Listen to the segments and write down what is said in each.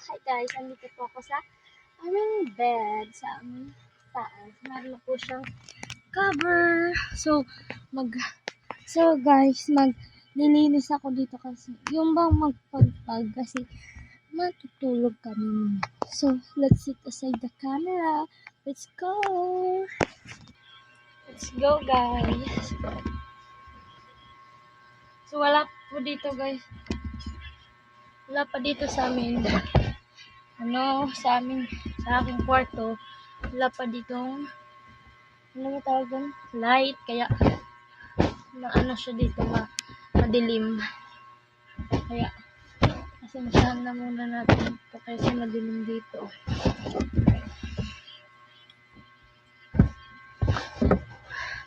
Hi guys, andito po ako sa aming bed, sa aming taas. Meron po siyang cover. So guys, maglilinis ako dito kasi yung bang magpagpag kasi matutulog kami. So let's sit aside the camera. Let's go. Let's go guys. So wala po dito guys. Wala pa dito sa amin. Sa aking kwarto, wala pa ditong, tawag doon? Light, kaya, siya dito, madilim. Kaya, asensahan na muna natin ito kasi madilim dito.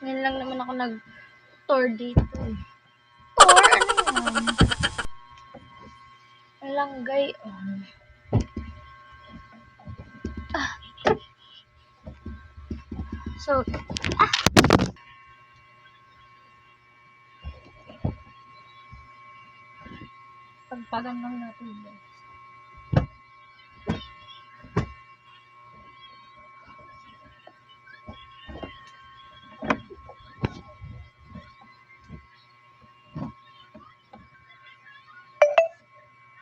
Ngayon lang naman ako nag-tour dito. Tour? Ano yan? Langgay. So, pagpagan lang natin guys.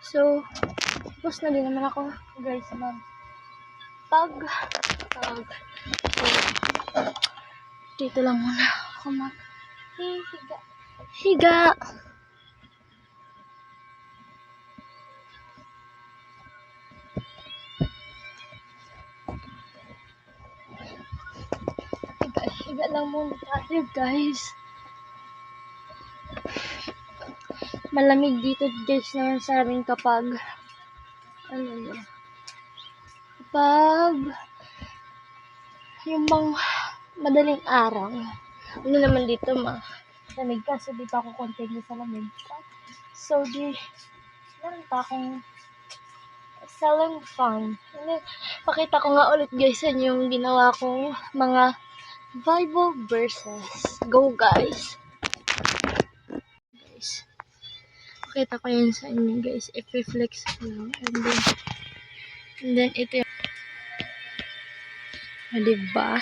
So, tapos na din naman ako guys pag dito lang muna ako higa. Higa lang muna tayo guys. Malamig dito guys naman sa amin kapag yung bang madaling araw. Naman dito malamig kasi dito ako continue sa lamig. So meron pa akong selling fun. Pakita ko nga ulit guys sa inyo yung ginawa kong mga Bible verses. Go guys. Pakita ko yan sa inyo guys. I-reflex ko lang. And then ito yung diba?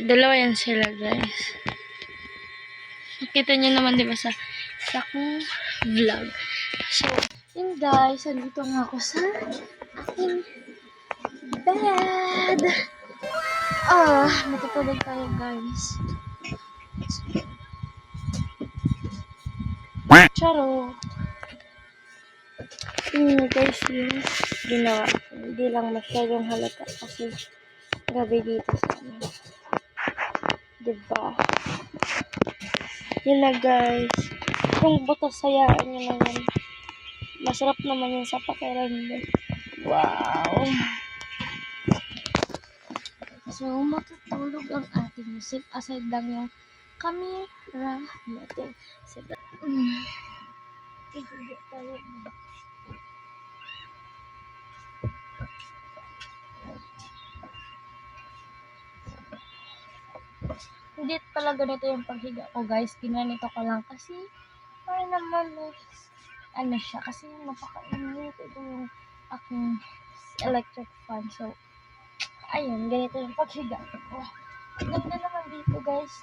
Dalawa yan sila guys. Nakita nyo naman diba sa akong vlog. So, yun guys. Andito nga ako sa aking bed. Matutulog tayo guys. Charo. Yun guys yung ginawa. Hindi lang masyadong halata kasi gabi dito sa amin. Diba? Yun na guys. Kung butas sayaan nyo na yan. Masarap naman yun sa pakiramdam. Wow! So, matutulog ang ating sit aside lang yung camera natin. Hindi pala ganito yung paghiga ko guys. Ginanito ko lang kasi para naman siya kasi napakainit. Ito yung aking electric fan. So, ayun, ganito yung paghiga ko. Ganda naman dito guys.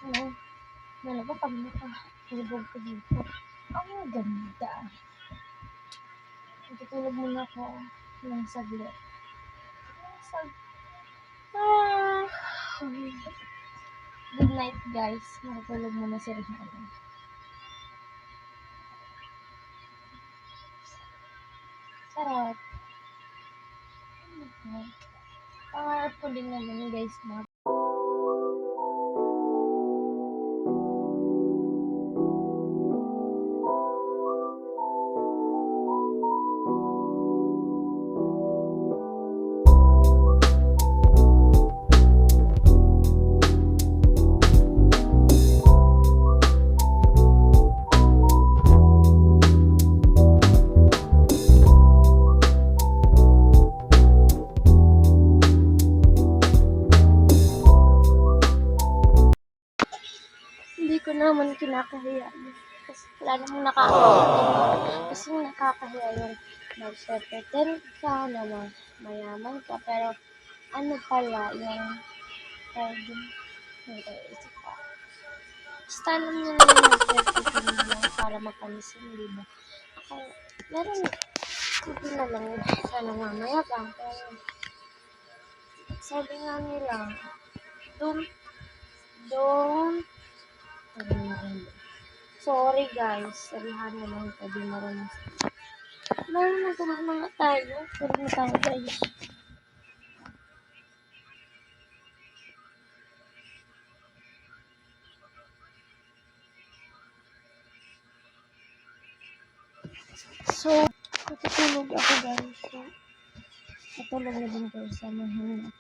Nalaga pag nakahulog ko dito. Ang ganda. Tutulog muna ako ng saglit. Good night guys. Nakatulog muna si Rihanna. Sarap. Pangarap ko din naman guys. Hindi ko naman kinakahiya kasi Wala namang nakakatulong. Kasi nakakahiya yung mag-pretend ka na mayaman ka, pero ano pala yung pwedeng isip ka. Basta alam nyo na yung nag-pretend ka lang para mapansin, di ba? Ako, meron, hindi na lang sana mamaya ka, pero sabi nga nila, don't, don't, sorry guys, sabihan mo lang ito, di marunong. Marunong naman mga tayo, sorry na tayo guys. So, matutulog ako guys. So, matulog na din kayo sa mahina.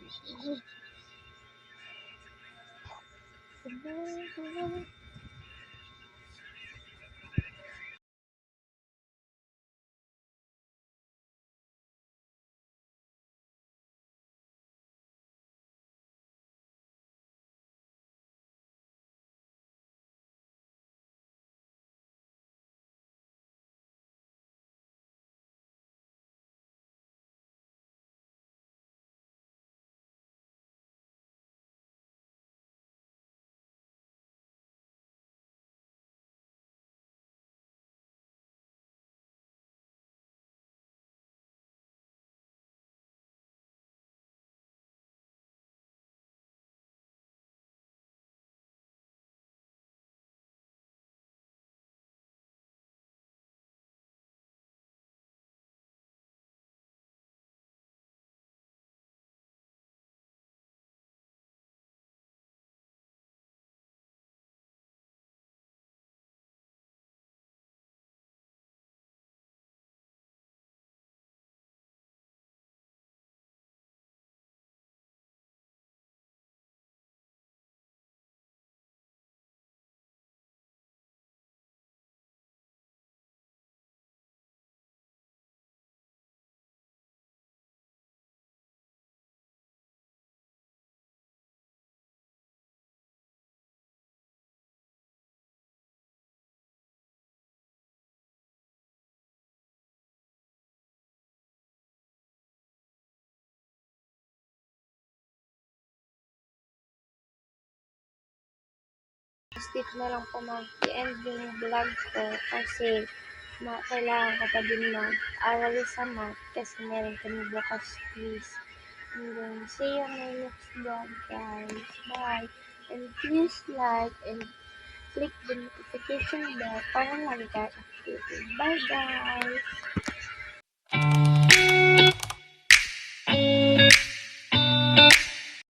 Dito na lang po mag-end yung vlog ko kasi kailangan ko pa din mag-aral sa math kasi meron kami bukas quiz. And then, see you on my next vlog guys. Bye! And please like and click the notification bell para lagi kayo updated. Bye guys!